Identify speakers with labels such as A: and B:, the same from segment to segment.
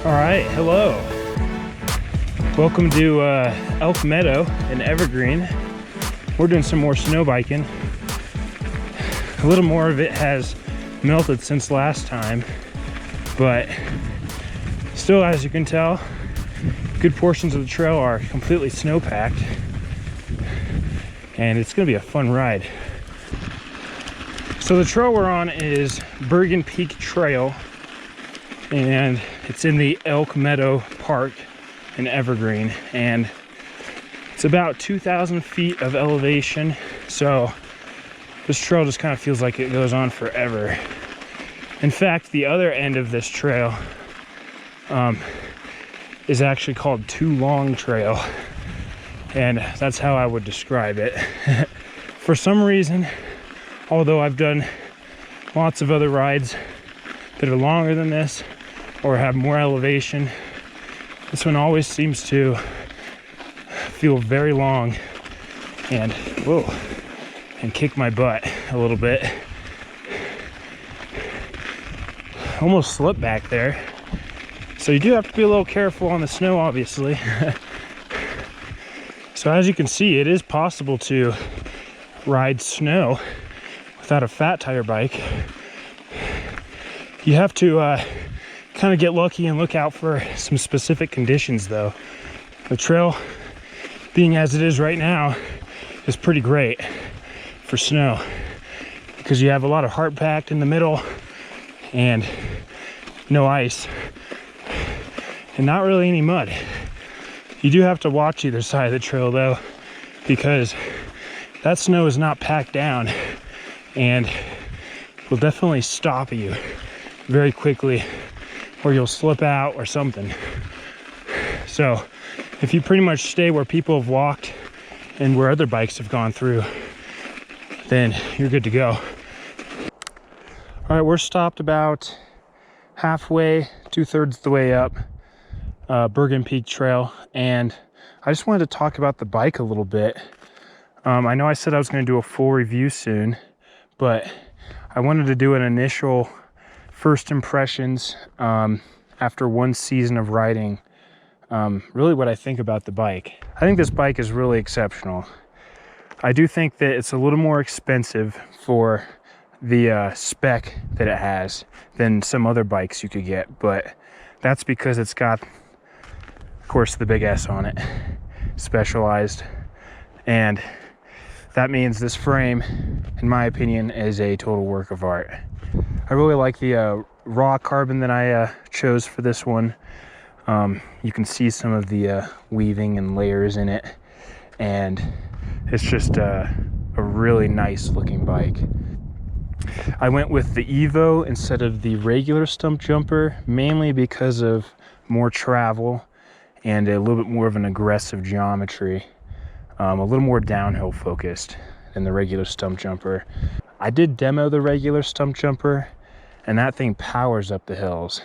A: All right, hello. Welcome to Elk Meadow in Evergreen. We're doing some more snow biking. A little more of it has melted since last time, but still, as you can tell, good portions of the trail are completely snow-packed, and it's gonna be a fun ride. So the trail we're on is Bergen Peak Trail, and it's in the Elk Meadow Park in Evergreen, and it's about 2,000 feet of elevation, so this trail just kind of feels like it goes on forever. In fact, the other end of this trail is actually called Too Long Trail, and that's how I would describe it. For some reason, although I've done lots of other rides that are longer than this or have more elevation, this one always seems to feel very long and kick my butt a little bit. Almost slipped back there, so you do have to be a little careful on the snow, obviously. So as you can see, it is possible to ride snow without a fat tire bike. You have to kind of get lucky and look out for some specific conditions, though. The trail, being as it is right now, is pretty great for snow because you have a lot of hard packed in the middle and no ice and not really any mud. You do have to watch either side of the trail, though, because that snow is not packed down and will definitely stop you very quickly, or you'll slip out or something. So if you pretty much stay where people have walked and where other bikes have gone through, then you're good to go. All right, we're stopped about halfway, 2/3 the way up Bergen Peak Trail, and I just wanted to talk about the bike a little bit. I know I said I was going to do a full review soon, but I wanted to do an initial first impressions after one season of riding, really what I think about the bike. I think this bike is really exceptional. I do think that it's a little more expensive for the spec that it has than some other bikes you could get, but that's because it's got, of course, the big S on it, Specialized, and that means this frame, in my opinion, is a total work of art. I really like the raw carbon that I chose for this one. You can see some of the weaving and layers in it, and it's just a really nice looking bike. I went with the EVO instead of the regular Stumpjumper, mainly because of more travel and a little bit more of an aggressive geometry, a little more downhill focused than the regular Stumpjumper. I did demo the regular Stumpjumper, and that thing powers up the hills.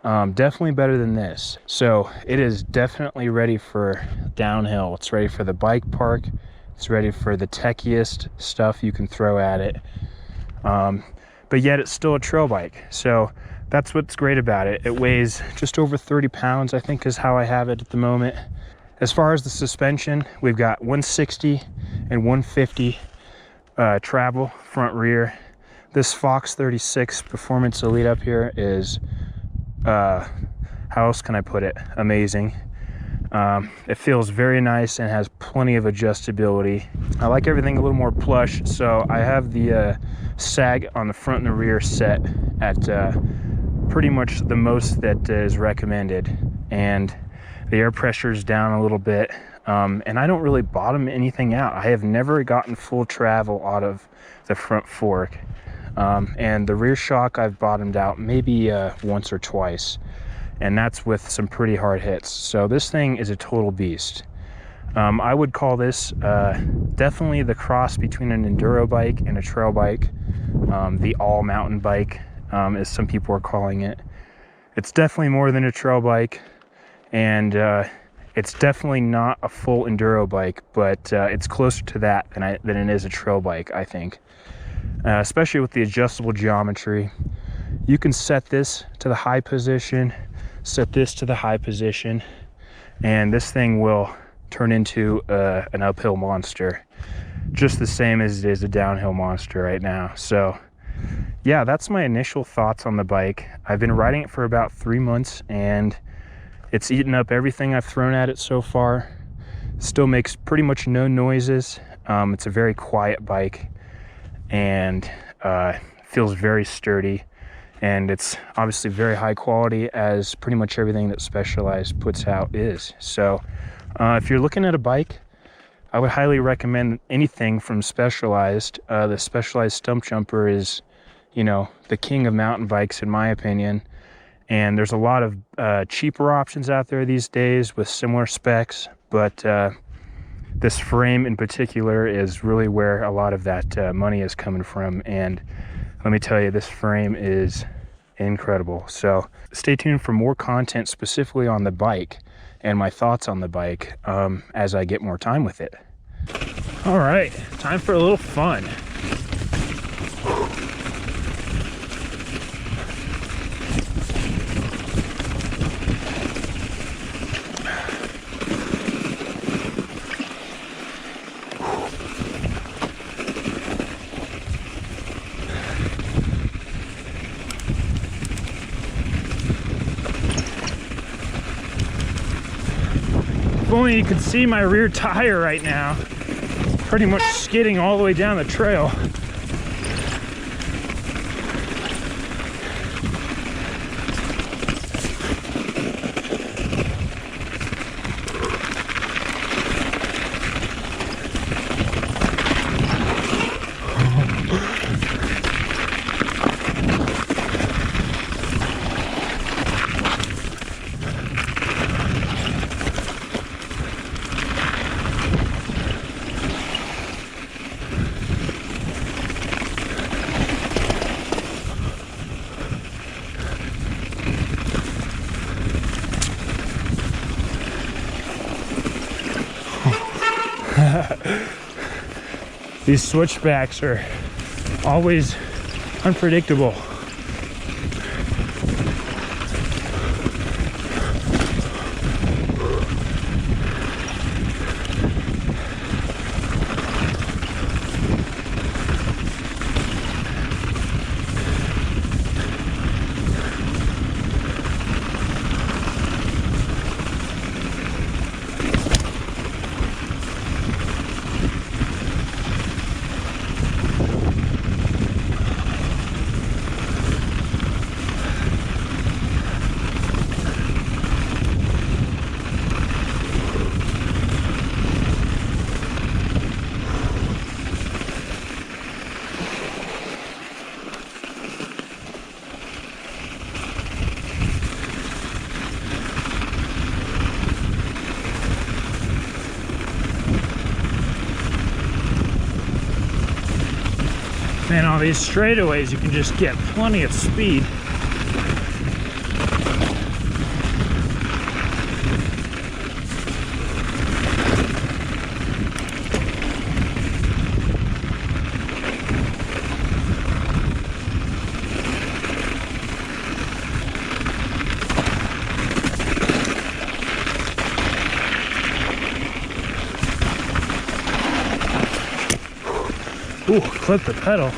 A: Definitely better than this. So it is definitely ready for downhill. It's ready for the bike park. It's ready for the techiest stuff you can throw at it. But yet it's still a trail bike. So that's what's great about it. It weighs just over 30 pounds, I think is how I have it at the moment. As far as the suspension, we've got 160 and 150 travel front rear. This Fox 36 Performance Elite up here is how else can I put it, amazing. It feels very nice and has plenty of adjustability. I like everything a little more plush, so I have the sag on the front and the rear set at pretty much the most that is recommended, and the air pressure is down a little bit, and I don't really bottom anything out. I have never gotten full travel out of the front fork, and the rear shock I've bottomed out maybe once or twice, and that's with some pretty hard hits. So this thing is a total beast. I would call this definitely the cross between an enduro bike and a trail bike, the all mountain bike, as some people are calling it. It's definitely more than a trail bike, and it's definitely not a full enduro bike, but it's closer to that than it is a trail bike, I think. Especially with the adjustable geometry. You can set this to the high position, set this to the high position, and this thing will turn into an uphill monster, just the same as it is a downhill monster right now. So yeah, that's my initial thoughts on the bike. I've been riding it for about 3 months, and it's eaten up everything I've thrown at it so far. Still makes pretty much no noises. It's a very quiet bike, and feels very sturdy, and it's obviously very high quality, as pretty much everything that Specialized puts out is. So if you're looking at a bike, I would highly recommend anything from Specialized. The Specialized Stumpjumper is, you know, the king of mountain bikes in my opinion, and there's a lot of cheaper options out there these days with similar specs, but this frame in particular is really where a lot of that money is coming from. And let me tell you, this frame is incredible. So stay tuned for more content specifically on the bike and my thoughts on the bike as I get more time with it. All right, time for a little fun. If only you could see my rear tire right now. Pretty much skidding all the way down the trail. These switchbacks are always unpredictable. Man, all these straightaways, you can just get plenty of speed. Ooh, clip the pedal.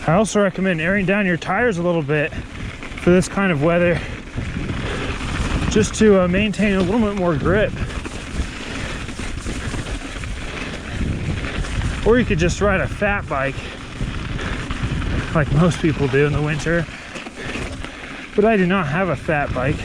A: I also recommend airing down your tires a little bit for this kind of weather, just to maintain a little bit more grip. Or you could just ride a fat bike like most people do in the winter. But I do not have a fat bike.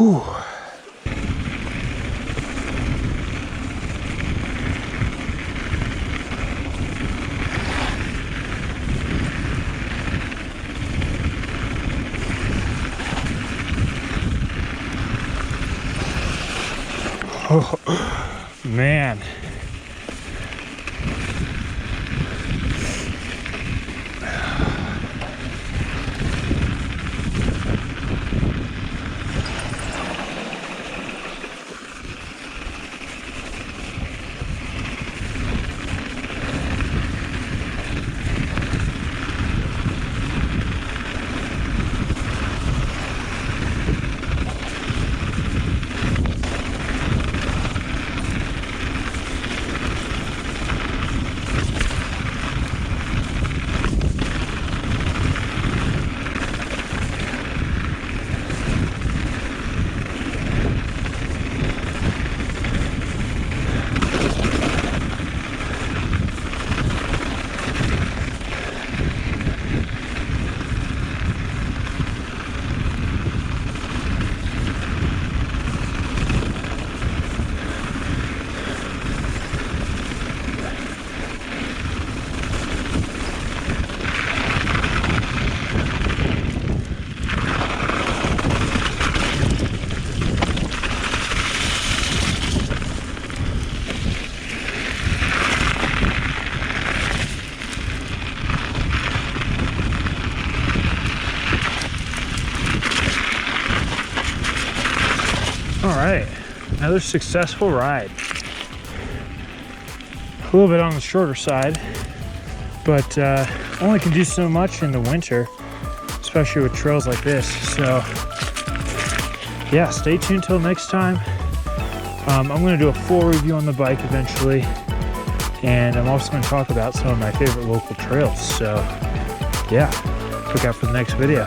A: Whew. Oh, man. All right, another successful ride. A little bit on the shorter side, but only can do so much in the winter, especially with trails like this. So yeah, stay tuned till next time. I'm gonna do a full review on the bike eventually, and I'm also gonna talk about some of my favorite local trails. So yeah, look out for the next video.